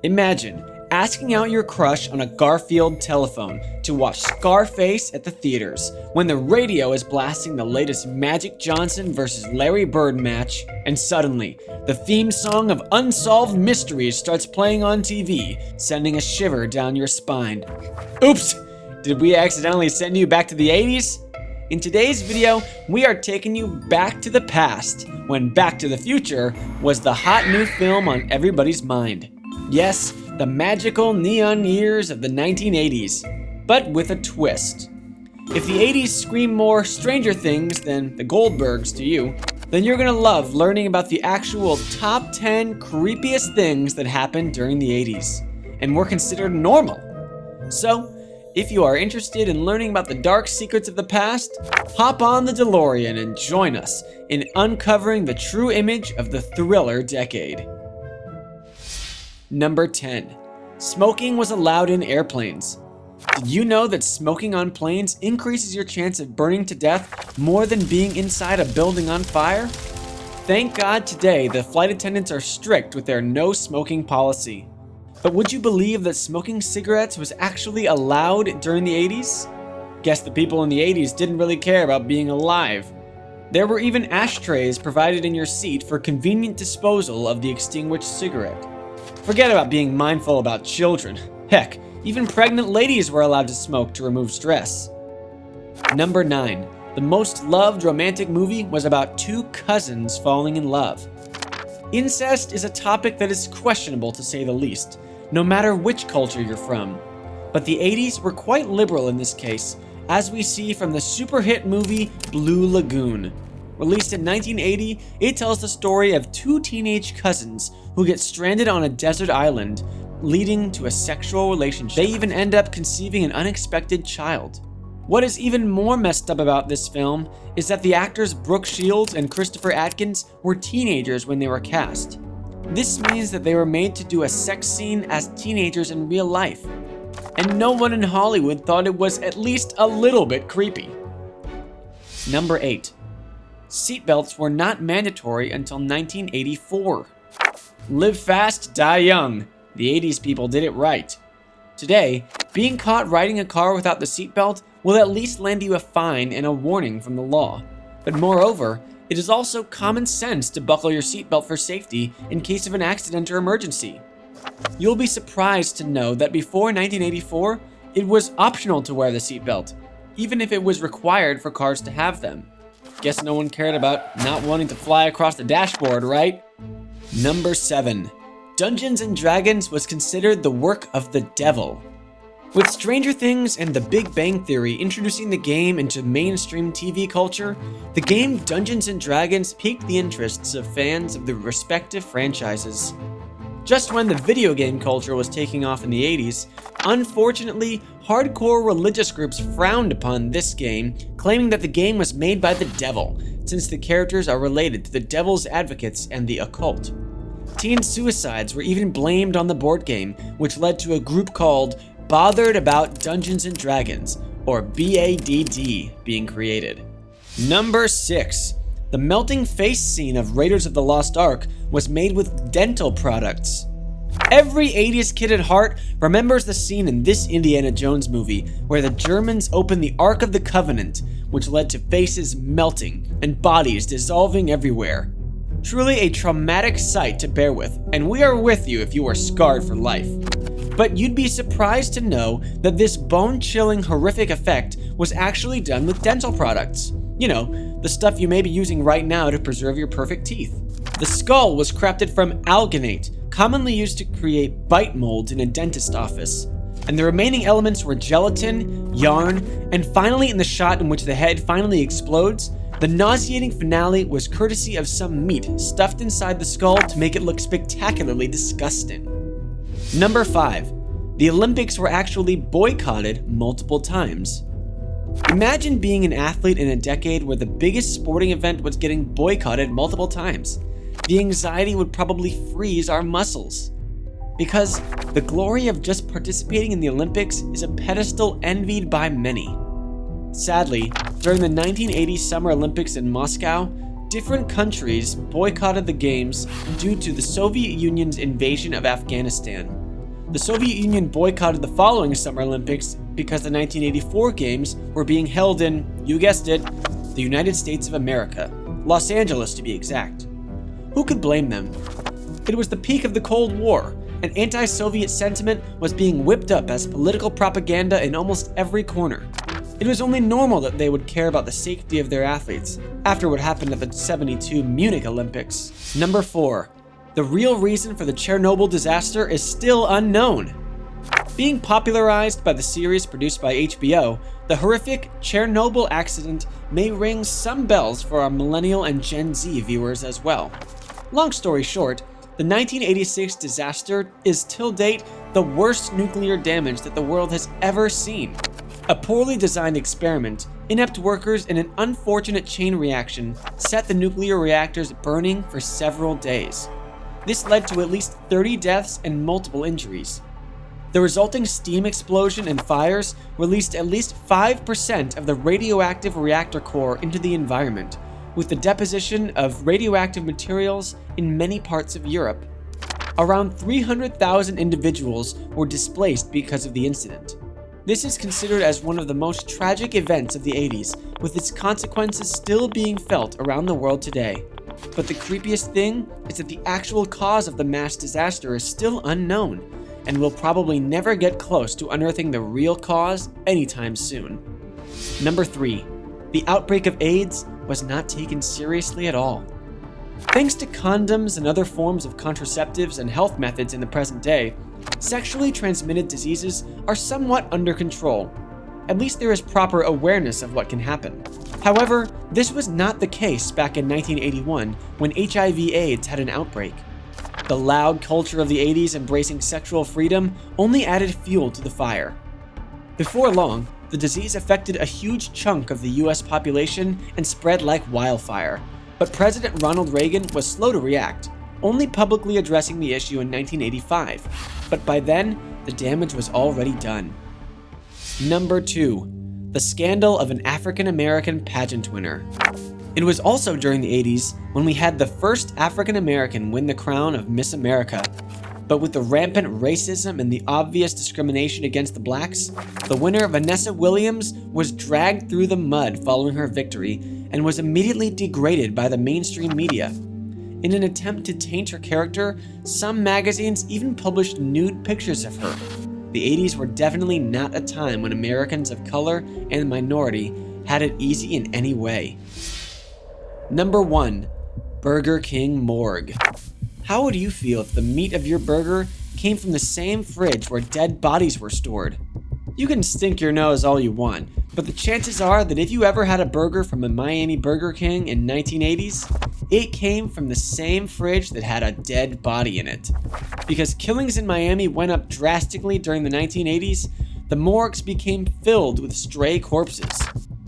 Imagine asking out your crush on a Garfield telephone to watch Scarface at the theaters when the radio is blasting the latest Magic Johnson vs. Larry Bird match, and suddenly the theme song of Unsolved Mysteries starts playing on TV, sending a shiver down your spine. Oops! Did we accidentally send you back to the 80s? In today's video, we are taking you back to the past, when Back to the Future was the hot new film on everybody's mind. Yes, the magical neon years of the 1980s, but with a twist. If the 80s scream more Stranger Things than the Goldbergs to you, then you're gonna love learning about the actual top 10 creepiest things that happened during the 80s, and were considered normal. So, if you are interested in learning about the dark secrets of the past, hop on the DeLorean and join us in uncovering the true image of the thriller decade. Number 10. Smoking was allowed in airplanes. Did you know that smoking on planes increases your chance of burning to death more than being inside a building on fire? Thank God today the flight attendants are strict with their no smoking policy. But would you believe that smoking cigarettes was actually allowed during the 80s? Guess the people in the 80s didn't really care about being alive. There were even ashtrays provided in your seat for convenient disposal of the extinguished cigarette. Forget about being mindful about children. Heck, even pregnant ladies were allowed to smoke to remove stress. Number 9. The most loved romantic movie was about two cousins falling in love. Incest is a topic that is questionable to say the least, no matter which culture you're from. But the 80s were quite liberal in this case, as we see from the super hit movie Blue Lagoon. Released in 1980, it tells the story of two teenage cousins who get stranded on a desert island, leading to a sexual relationship. They even end up conceiving an unexpected child. What is even more messed up about this film is that the actors Brooke Shields and Christopher Atkins were teenagers when they were cast. This means that they were made to do a sex scene as teenagers in real life. And no one in Hollywood thought it was at least a little bit creepy. Number 8. Seatbelts were not mandatory until 1984. Live fast, die young. The 80s people did it right. Today, being caught riding a car without the seatbelt will at least land you a fine and a warning from the law. But moreover, it is also common sense to buckle your seatbelt for safety in case of an accident or emergency. You'll be surprised to know that before 1984, it was optional to wear the seatbelt, even if it was required for cars to have them. Guess no one cared about not wanting to fly across the dashboard, right? Number 7. Dungeons & Dragons was considered the work of the devil. With Stranger Things and The Big Bang Theory introducing the game into mainstream TV culture, the game Dungeons & Dragons piqued the interests of fans of the respective franchises. Just when the video game culture was taking off in the 80s, unfortunately, hardcore religious groups frowned upon this game, claiming that the game was made by the devil, since the characters are related to the devil's advocates and the occult. Teen suicides were even blamed on the board game, which led to a group called Bothered About Dungeons & Dragons, or BADD, being created. Number 6. The melting face scene of Raiders of the Lost Ark was made with dental products. Every 80s kid at heart remembers the scene in this Indiana Jones movie where the Germans opened the Ark of the Covenant, which led to faces melting and bodies dissolving everywhere. Truly a traumatic sight to bear with, and we are with you if you are scarred for life. But you'd be surprised to know that this bone-chilling horrific effect was actually done with dental products. You know, the stuff you may be using right now to preserve your perfect teeth. The skull was crafted from alginate, commonly used to create bite molds in a dentist office. And the remaining elements were gelatin, yarn, and finally in the shot in which the head finally explodes, the nauseating finale was courtesy of some meat stuffed inside the skull to make it look spectacularly disgusting. Number 5. The Olympics were actually boycotted multiple times. Imagine being an athlete in a decade where the biggest sporting event was getting boycotted multiple times. The anxiety would probably freeze our muscles. Because the glory of just participating in the Olympics is a pedestal envied by many. Sadly, during the 1980 Summer Olympics in Moscow, different countries boycotted the games due to the Soviet Union's invasion of Afghanistan. The Soviet Union boycotted the following Summer Olympics because the 1984 Games were being held in, you guessed it, the United States of America, Los Angeles to be exact. Who could blame them? It was the peak of the Cold War, and anti-Soviet sentiment was being whipped up as political propaganda in almost every corner. It was only normal that they would care about the safety of their athletes after what happened at the '72 Munich Olympics. Number 4. The real reason for the Chernobyl disaster is still unknown. Being popularized by the series produced by HBO, the horrific Chernobyl accident may ring some bells for our millennial and Gen Z viewers as well. Long story short, the 1986 disaster is till date the worst nuclear damage that the world has ever seen. A poorly designed experiment, inept workers, and an unfortunate chain reaction set the nuclear reactors burning for several days. This led to at least 30 deaths and multiple injuries. The resulting steam explosion and fires released at least 5% of the radioactive reactor core into the environment, with the deposition of radioactive materials in many parts of Europe. Around 300,000 individuals were displaced because of the incident. This is considered as one of the most tragic events of the 80s, with its consequences still being felt around the world today. But the creepiest thing is that the actual cause of the mass disaster is still unknown, and we'll probably never get close to unearthing the real cause anytime soon. Number 3. The outbreak of AIDS was not taken seriously at all. Thanks to condoms and other forms of contraceptives and health methods in the present day, sexually transmitted diseases are somewhat under control. At least there is proper awareness of what can happen. However, this was not the case back in 1981 when HIV/AIDS had an outbreak. The loud culture of the 80s embracing sexual freedom only added fuel to the fire. Before long, the disease affected a huge chunk of the US population and spread like wildfire. But President Ronald Reagan was slow to react, only publicly addressing the issue in 1985. But by then, the damage was already done. Number 2. The scandal of an African-American pageant winner. It was also during the 80s when we had the first African-American win the crown of Miss America. But with the rampant racism and the obvious discrimination against the blacks, the winner, Vanessa Williams, was dragged through the mud following her victory and was immediately degraded by the mainstream media. In an attempt to taint her character, some magazines even published nude pictures of her. The 80s were definitely not a time when Americans of color and minority had it easy in any way. Number 1. Burger King morgue. How would you feel if the meat of your burger came from the same fridge where dead bodies were stored? You can stink your nose all you want, but the chances are that if you ever had a burger from a Miami Burger King in 1980s, it came from the same fridge that had a dead body in it. Because killings in Miami went up drastically during the 1980s, the morgues became filled with stray corpses.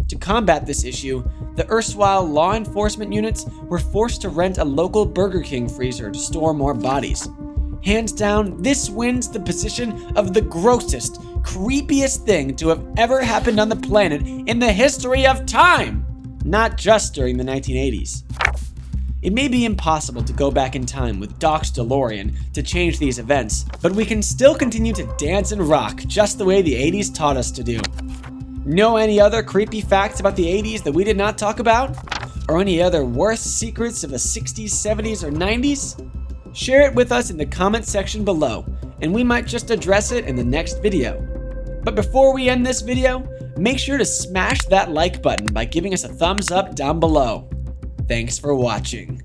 To combat this issue, the erstwhile law enforcement units were forced to rent a local Burger King freezer to store more bodies. Hands down, this wins the position of the grossest, creepiest thing to have ever happened on the planet in the history of time, not just during the 1980s. It may be impossible to go back in time with Doc's DeLorean to change these events, but we can still continue to dance and rock just the way the 80s taught us to do. Know any other creepy facts about the 80s that we did not talk about? Or any other worst secrets of the 60s, 70s, or 90s? Share it with us in the comment section below, and we might just address it in the next video. But before we end this video, make sure to smash that like button by giving us a thumbs up down below. Thanks for watching.